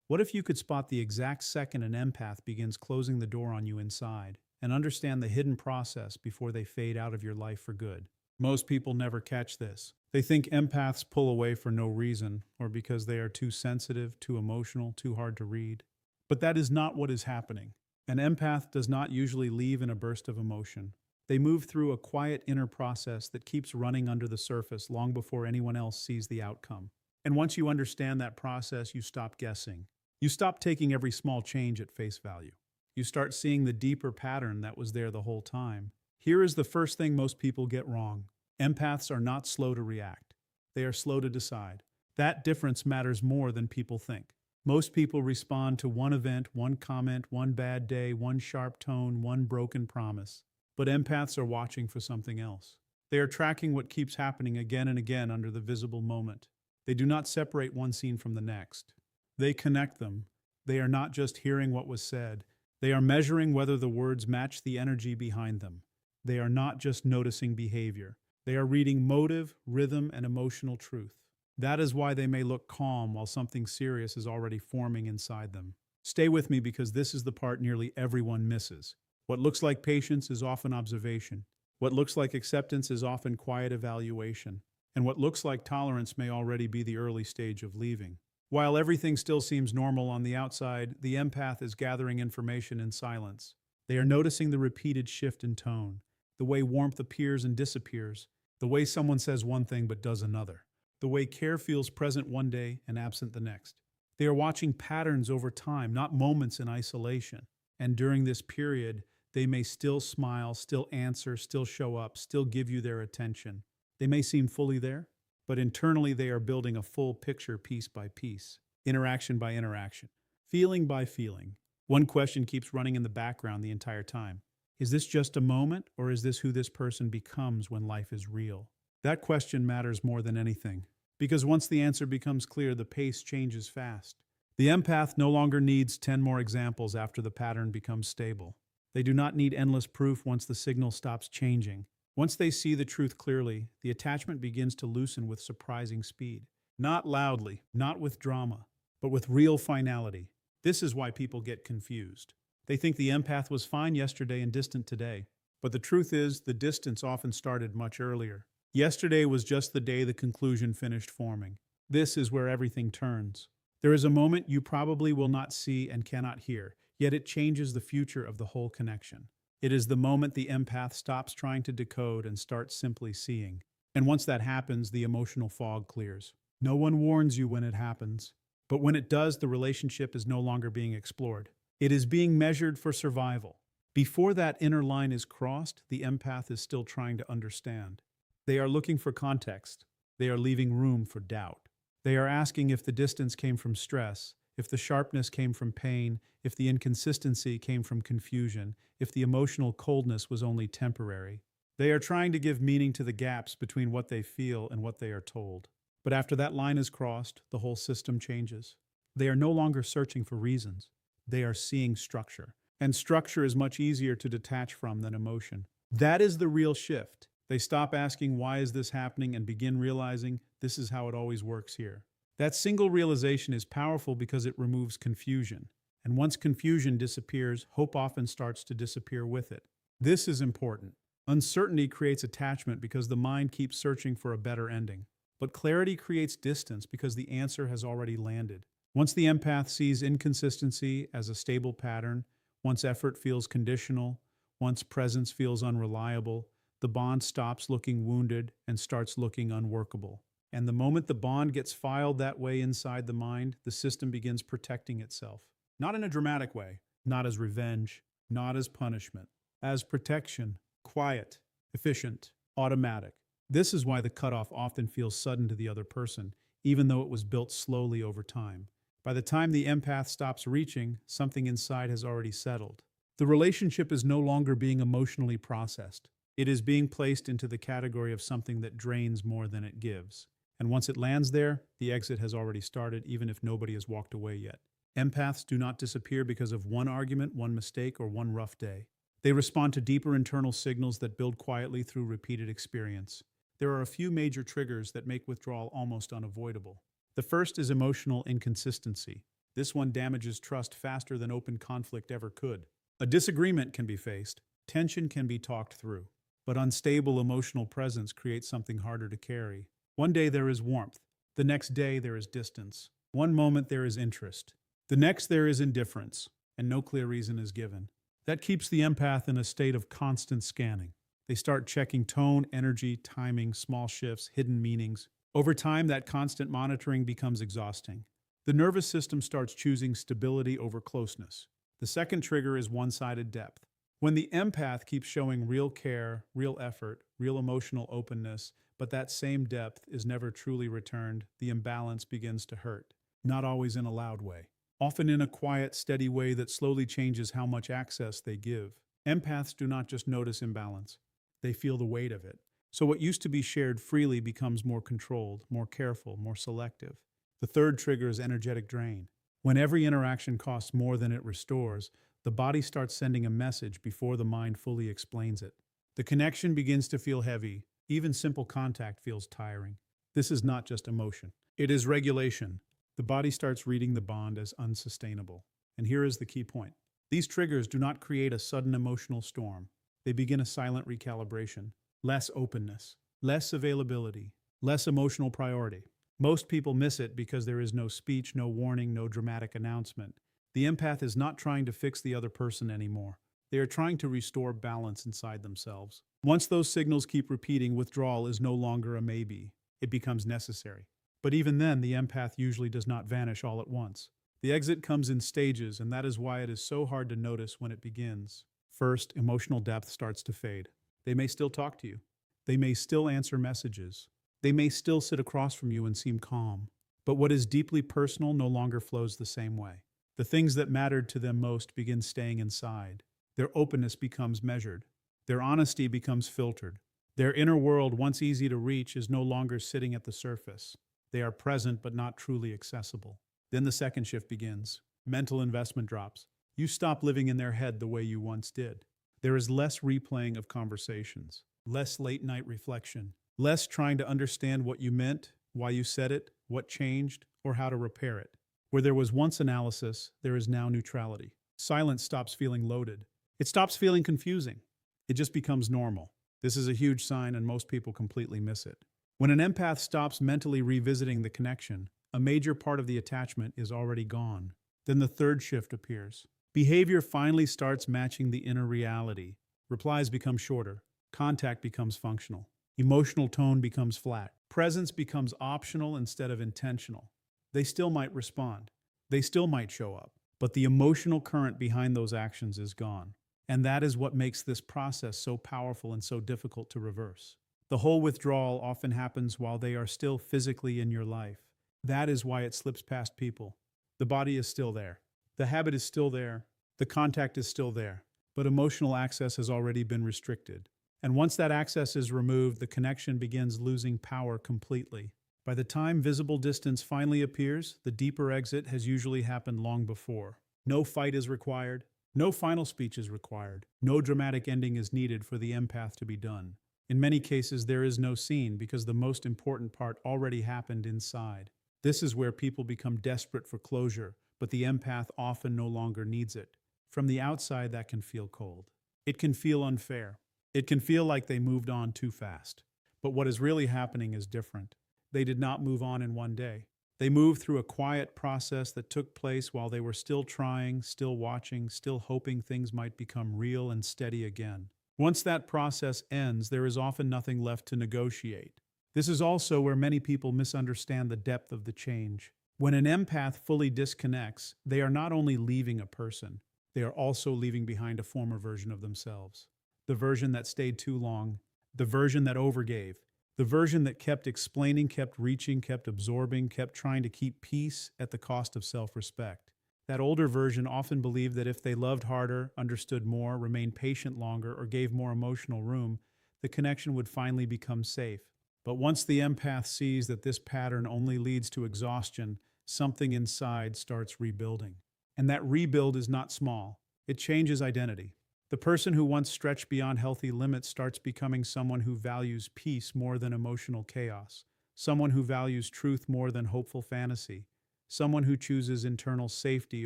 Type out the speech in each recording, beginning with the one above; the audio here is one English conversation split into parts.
What if you could spot the exact second an empath begins closing the door on you inside and understand the hidden process before they fade out of your life for good? Most people never catch this. They think empaths pull away for no reason or because they are too sensitive, too emotional, too hard to read. But that is not what is happening. An empath does not usually leave in a burst of emotion. They move through a quiet inner process that keeps running under the surface long before anyone else sees the outcome. And once you understand that process, you stop guessing. You stop taking every small change at face value. You start seeing the deeper pattern that was there the whole time. Here is the first thing most people get wrong. Empaths are not slow to react. They are slow to decide. That difference matters more than people think. Most people respond to one event, one comment, one bad day, one sharp tone, one broken promise. But empaths are watching for something else. They are tracking what keeps happening again and again under the visible moment. They do not separate one scene from the next. They connect them. They are not just hearing what was said. They are measuring whether the words match the energy behind them. They are not just noticing behavior. They are reading motive, rhythm, and emotional truth. That is why they may look calm while something serious is already forming inside them. Stay with me because this is the part nearly everyone misses. What looks like patience is often observation. What looks like acceptance is often quiet evaluation. And what looks like tolerance may already be the early stage of leaving. While everything still seems normal on the outside, the empath is gathering information in silence. They are noticing the repeated shift in tone, the way warmth appears and disappears, the way someone says one thing but does another, the way care feels present one day and absent the next. They are watching patterns over time, not moments in isolation. And during this period, they may still smile, still answer, still show up, still give you their attention. They may seem fully there, but internally they are building a full picture piece by piece, interaction by interaction, feeling by feeling. One question keeps running in the background the entire time. Is this just a moment, or is this who this person becomes when life is real? That question matters more than anything, because once the answer becomes clear, the pace changes fast. The empath no longer needs 10 more examples after the pattern becomes stable. They do not need endless proof once the signal stops changing. Once they see the truth clearly, the attachment begins to loosen with surprising speed. Not loudly, not with drama, but with real finality. This is why people get confused. They think the empath was fine yesterday and distant today. But the truth is, the distance often started much earlier. Yesterday was just the day the conclusion finished forming. This is where everything turns. There is a moment you probably will not see and cannot hear, yet it changes the future of the whole connection. It is the moment the empath stops trying to decode and starts simply seeing. And once that happens, the emotional fog clears. No one warns you when it happens. But when it does, the relationship is no longer being explored. It is being measured for survival. Before that inner line is crossed, the empath is still trying to understand. They are looking for context. They are leaving room for doubt. They are asking if the distance came from stress, if the sharpness came from pain, if the inconsistency came from confusion, if the emotional coldness was only temporary. They are trying to give meaning to the gaps between what they feel and what they are told. But after that line is crossed, the whole system changes. They are no longer searching for reasons. They are seeing structure. And structure is much easier to detach from than emotion. That is the real shift. They stop asking, why is this happening, and begin realizing this is how it always works here. That single realization is powerful because it removes confusion. And once confusion disappears, hope often starts to disappear with it. This is important. Uncertainty creates attachment because the mind keeps searching for a better ending. But clarity creates distance because the answer has already landed. Once the empath sees inconsistency as a stable pattern, once effort feels conditional, once presence feels unreliable, the bond stops looking wounded and starts looking unworkable. And the moment the bond gets filed that way inside the mind, the system begins protecting itself. Not in a dramatic way, not as revenge, not as punishment, as protection, quiet, efficient, automatic. This is why the cutoff often feels sudden to the other person, even though it was built slowly over time. By the time the empath stops reaching, something inside has already settled. The relationship is no longer being emotionally processed. It is being placed into the category of something that drains more than it gives. And once it lands there, the exit has already started, even if nobody has walked away yet. Empaths do not disappear because of one argument, one mistake, or one rough day. They respond to deeper internal signals that build quietly through repeated experience. There are a few major triggers that make withdrawal almost unavoidable. The first is emotional inconsistency. This one damages trust faster than open conflict ever could. A disagreement can be faced, tension can be talked through, but unstable emotional presence creates something harder to carry. One day there is warmth, the next day there is distance. One moment there is interest, the next there is indifference, and no clear reason is given. That keeps the empath in a state of constant scanning. They start checking tone, energy, timing, small shifts, hidden meanings. Over time, that constant monitoring becomes exhausting. The nervous system starts choosing stability over closeness. The second trigger is one-sided depth. When the empath keeps showing real care, real effort, real emotional openness, but that same depth is never truly returned, the imbalance begins to hurt. Not always in a loud way. Often in a quiet, steady way that slowly changes how much access they give. Empaths do not just notice imbalance. They feel the weight of it. So what used to be shared freely becomes more controlled, more careful, more selective. The third trigger is energetic drain. When every interaction costs more than it restores, the body starts sending a message before the mind fully explains it. The connection begins to feel heavy. Even simple contact feels tiring. This is not just emotion. It is regulation. The body starts reading the bond as unsustainable. And here is the key point. These triggers do not create a sudden emotional storm. They begin a silent recalibration. Less openness, less availability, less emotional priority. Most people miss it because there is no speech, no warning, no dramatic announcement. The empath is not trying to fix the other person anymore. They are trying to restore balance inside themselves. Once those signals keep repeating, withdrawal is no longer a maybe. It becomes necessary. But even then, the empath usually does not vanish all at once. The exit comes in stages, and that is why it is so hard to notice when it begins. First, emotional depth starts to fade. They may still talk to you. They may still answer messages. They may still sit across from you and seem calm. But what is deeply personal no longer flows the same way. The things that mattered to them most begin staying inside. Their openness becomes measured. Their honesty becomes filtered. Their inner world, once easy to reach, is no longer sitting at the surface. They are present but not truly accessible. Then the second shift begins. Mental investment drops. You stop living in their head the way you once did. There is less replaying of conversations, less late-night reflection, less trying to understand what you meant, why you said it, what changed, or how to repair it. Where there was once analysis, there is now neutrality. Silence stops feeling loaded. It stops feeling confusing. It just becomes normal. This is a huge sign, and most people completely miss it. When an empath stops mentally revisiting the connection, a major part of the attachment is already gone. Then the third shift appears. Behavior finally starts matching the inner reality. Replies become shorter. Contact becomes functional. Emotional tone becomes flat. Presence becomes optional instead of intentional. They still might respond. They still might show up. But the emotional current behind those actions is gone. And that is what makes this process so powerful and so difficult to reverse. The whole withdrawal often happens while they are still physically in your life. That is why it slips past people. The body is still there. The habit is still there. The contact is still there. But emotional access has already been restricted. And once that access is removed, the connection begins losing power completely. By the time visible distance finally appears, the deeper exit has usually happened long before. No fight is required. No final speech is required. No dramatic ending is needed for the empath to be done. In many cases, there is no scene because the most important part already happened inside. This is where people become desperate for closure, but the empath often no longer needs it. From the outside, that can feel cold. It can feel unfair. It can feel like they moved on too fast. But what is really happening is different. They did not move on in one day. They moved through a quiet process that took place while they were still trying, still watching, still hoping things might become real and steady again. Once that process ends, there is often nothing left to negotiate. This is also where many people misunderstand the depth of the change. When an empath fully disconnects, they are not only leaving a person, they are also leaving behind a former version of themselves. The version that stayed too long, the version that overgave, the version that kept explaining, kept reaching, kept absorbing, kept trying to keep peace at the cost of self-respect. That older version often believed that if they loved harder, understood more, remained patient longer, or gave more emotional room, the connection would finally become safe. But once the empath sees that this pattern only leads to exhaustion, something inside starts rebuilding. And that rebuild is not small. It changes identity. The person who once stretched beyond healthy limits starts becoming someone who values peace more than emotional chaos, someone who values truth more than hopeful fantasy, someone who chooses internal safety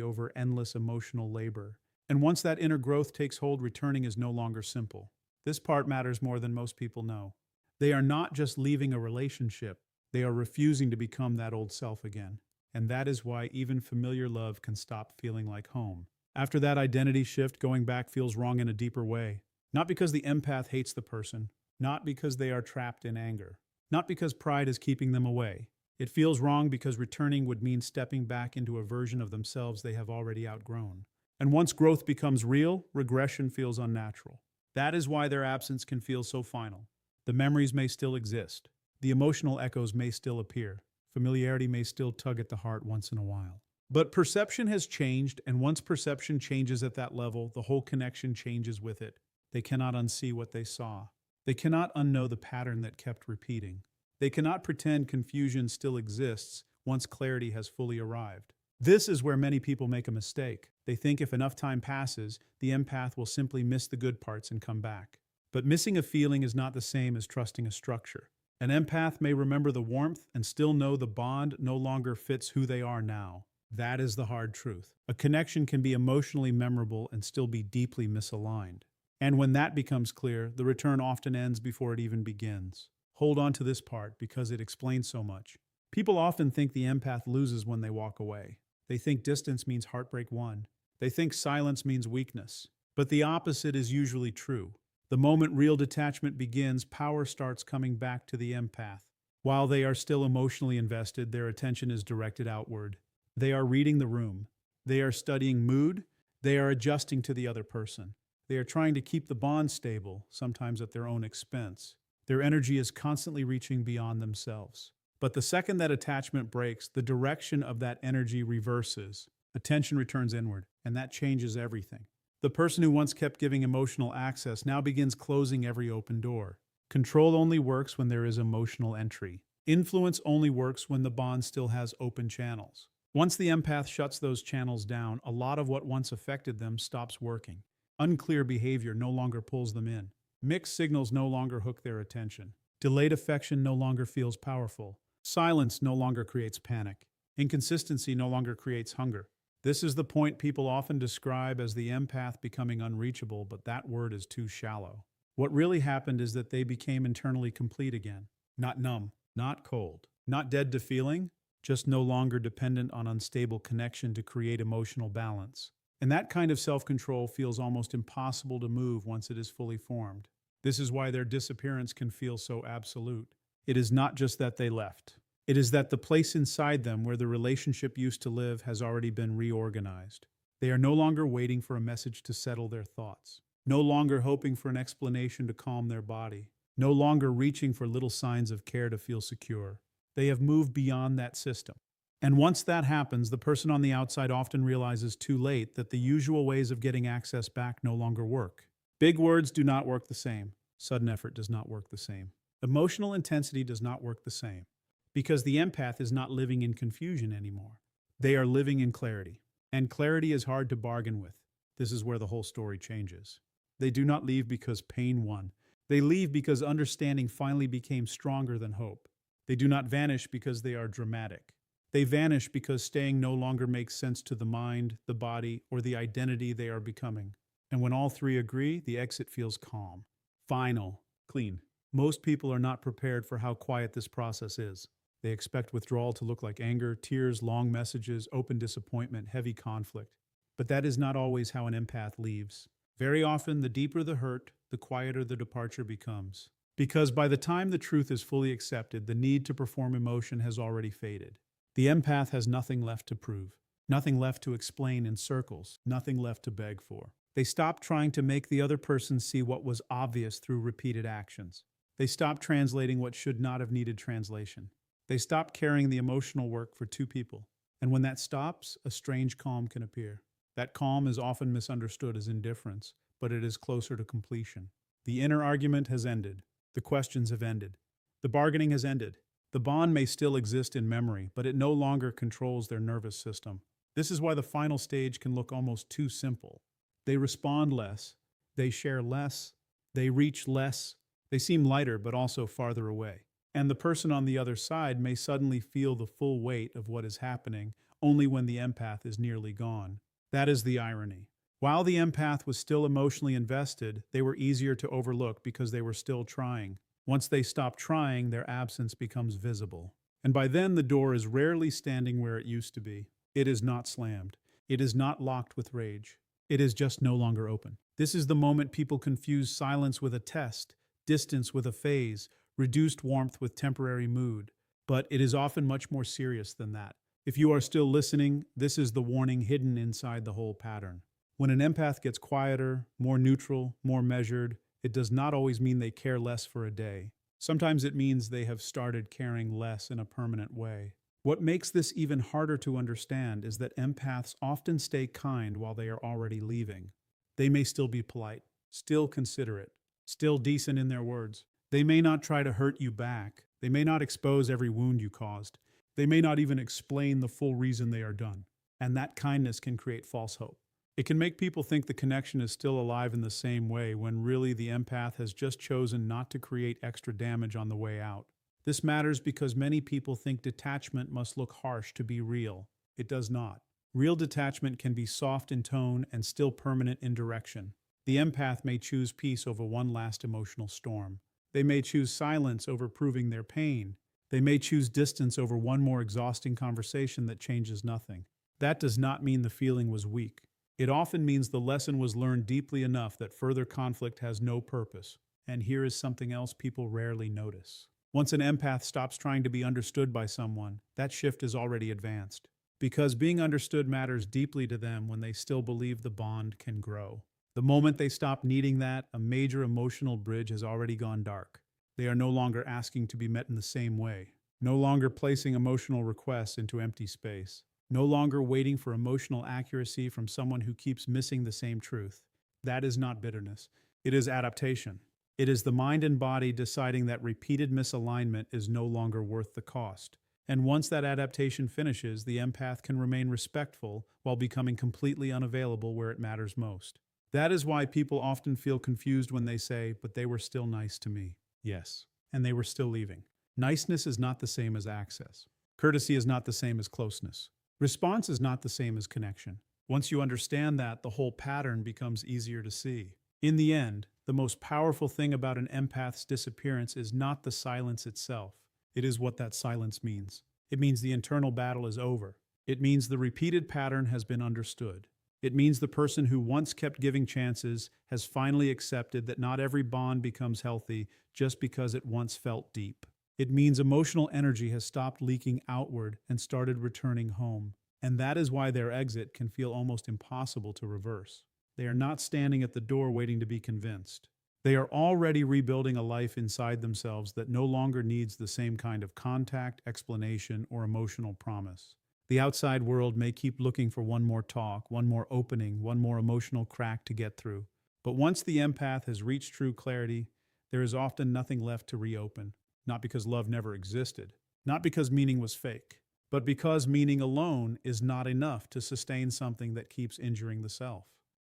over endless emotional labor. And once that inner growth takes hold, returning is no longer simple. This part matters more than most people know. They are not just leaving a relationship, they are refusing to become that old self again. And that is why even familiar love can stop feeling like home. After that identity shift, going back feels wrong in a deeper way. Not because the empath hates the person, not because they are trapped in anger, not because pride is keeping them away. It feels wrong because returning would mean stepping back into a version of themselves they have already outgrown. And once growth becomes real, regression feels unnatural. That is why their absence can feel so final. The memories may still exist. The emotional echoes may still appear. Familiarity may still tug at the heart once in a while. But perception has changed, and once perception changes at that level, the whole connection changes with it. They cannot unsee what they saw. They cannot unknow the pattern that kept repeating. They cannot pretend confusion still exists once clarity has fully arrived. This is where many people make a mistake. They think if enough time passes, the empath will simply miss the good parts and come back. But missing a feeling is not the same as trusting a structure. An empath may remember the warmth and still know the bond no longer fits who they are now. That is the hard truth. A connection can be emotionally memorable and still be deeply misaligned. And when that becomes clear, the return often ends before it even begins. Hold on to this part because it explains so much. People often think the empath loses when they walk away. They think distance means heartbreak won. They think silence means weakness. But the opposite is usually true. The moment real detachment begins, power starts coming back to the empath. While they are still emotionally invested, their attention is directed outward. They are reading the room. They are studying mood. They are adjusting to the other person. They are trying to keep the bond stable, sometimes at their own expense. Their energy is constantly reaching beyond themselves. But the second that attachment breaks, the direction of that energy reverses. Attention returns inward, and that changes everything. The person who once kept giving emotional access now begins closing every open door. Control only works when there is emotional entry. Influence only works when the bond still has open channels. Once the empath shuts those channels down, a lot of what once affected them stops working. Unclear behavior no longer pulls them in. Mixed signals no longer hook their attention. Delayed affection no longer feels powerful. Silence no longer creates panic. Inconsistency no longer creates hunger. This is the point people often describe as the empath becoming unreachable, but that word is too shallow. What really happened is that they became internally complete again. Not numb, not cold, not dead to feeling, just no longer dependent on unstable connection to create emotional balance. And that kind of self-control feels almost impossible to move once it is fully formed. This is why their disappearance can feel so absolute. It is not just that they left. It is that the place inside them where the relationship used to live has already been reorganized. They are no longer waiting for a message to settle their thoughts, no longer hoping for an explanation to calm their body, no longer reaching for little signs of care to feel secure. They have moved beyond that system. And once that happens, the person on the outside often realizes too late that the usual ways of getting access back no longer work. Big words do not work the same. Sudden effort does not work the same. Emotional intensity does not work the same. Because the empath is not living in confusion anymore. They are living in clarity. And clarity is hard to bargain with. This is where the whole story changes. They do not leave because pain won. They leave because understanding finally became stronger than hope. They do not vanish because they are dramatic. They vanish because staying no longer makes sense to the mind, the body, or the identity they are becoming. And when all three agree, the exit feels calm, final, clean. Most people are not prepared for how quiet this process is. They expect withdrawal to look like anger, tears, long messages, open disappointment, heavy conflict. But that is not always how an empath leaves. Very often, the deeper the hurt, the quieter the departure becomes. Because by the time the truth is fully accepted, the need to perform emotion has already faded. The empath has nothing left to prove, nothing left to explain in circles, nothing left to beg for. They stop trying to make the other person see what was obvious through repeated actions. They stop translating what should not have needed translation. They stop carrying the emotional work for two people. And when that stops, a strange calm can appear. That calm is often misunderstood as indifference, but it is closer to completion. The inner argument has ended. The questions have ended. The bargaining has ended. The bond may still exist in memory, but it no longer controls their nervous system. This is why the final stage can look almost too simple. They respond less. They share less. They reach less. They seem lighter, but also farther away. And the person on the other side may suddenly feel the full weight of what is happening, only when the empath is nearly gone. That is the irony. While the empath was still emotionally invested, they were easier to overlook because they were still trying. Once they stop trying, their absence becomes visible. And by then, the door is rarely standing where it used to be. It is not slammed. It is not locked with rage. It is just no longer open. This is the moment people confuse silence with a test, distance with a phase, reduced warmth with temporary mood. But it is often much more serious than that. If you are still listening, this is the warning hidden inside the whole pattern. When an empath gets quieter, more neutral, more measured, it does not always mean they care less for a day. Sometimes it means they have started caring less in a permanent way. What makes this even harder to understand is that empaths often stay kind while they are already leaving. They may still be polite, still considerate, still decent in their words. They may not try to hurt you back. They may not expose every wound you caused. They may not even explain the full reason they are done. And that kindness can create false hope. It can make people think the connection is still alive in the same way when really the empath has just chosen not to create extra damage on the way out. This matters because many people think detachment must look harsh to be real. It does not. Real detachment can be soft in tone and still permanent in direction. The empath may choose peace over one last emotional storm. They may choose silence over proving their pain. They may choose distance over one more exhausting conversation that changes nothing. That does not mean the feeling was weak. It often means the lesson was learned deeply enough that further conflict has no purpose. And here is something else people rarely notice. Once an empath stops trying to be understood by someone, that shift is already advanced. Because being understood matters deeply to them when they still believe the bond can grow. The moment they stop needing that, a major emotional bridge has already gone dark. They are no longer asking to be met in the same way, no longer placing emotional requests into empty space, no longer waiting for emotional accuracy from someone who keeps missing the same truth. That is not bitterness. It is adaptation. It is the mind and body deciding that repeated misalignment is no longer worth the cost. And once that adaptation finishes, the empath can remain respectful while becoming completely unavailable where it matters most. That is why people often feel confused when they say, "But they were still nice to me." Yes, and they were still leaving. Niceness is not the same as access. Courtesy is not the same as closeness. Response is not the same as connection. Once you understand that, the whole pattern becomes easier to see. In the end, the most powerful thing about an empath's disappearance is not the silence itself. It is what that silence means. It means the internal battle is over. It means the repeated pattern has been understood. It means the person who once kept giving chances has finally accepted that not every bond becomes healthy just because it once felt deep. It means emotional energy has stopped leaking outward and started returning home. And that is why their exit can feel almost impossible to reverse. They are not standing at the door waiting to be convinced. They are already rebuilding a life inside themselves that no longer needs the same kind of contact, explanation, or emotional promise. The outside world may keep looking for one more talk, one more opening, one more emotional crack to get through. But once the empath has reached true clarity, there is often nothing left to reopen. Not because love never existed, not because meaning was fake, but because meaning alone is not enough to sustain something that keeps injuring the self.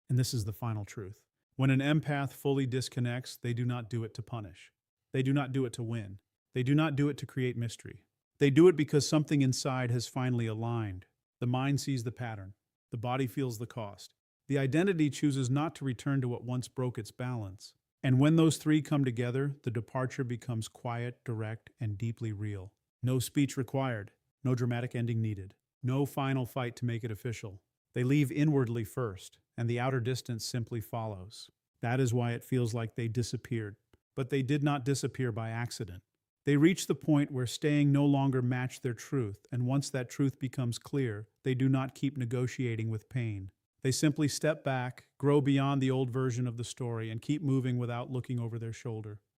And this is the final truth. When an empath fully disconnects, they do not do it to punish. They do not do it to win. They do not do it to create mystery. They do it because something inside has finally aligned. The mind sees the pattern. The body feels the cost. The identity chooses not to return to what once broke its balance. And when those three come together, the departure becomes quiet, direct, and deeply real. No speech required. No dramatic ending needed. No final fight to make it official. They leave inwardly first, and the outer distance simply follows. That is why it feels like they disappeared. But they did not disappear by accident. They reach the point where staying no longer matched their truth, and once that truth becomes clear, they do not keep negotiating with pain. They simply step back, grow beyond the old version of the story, and keep moving without looking over their shoulder.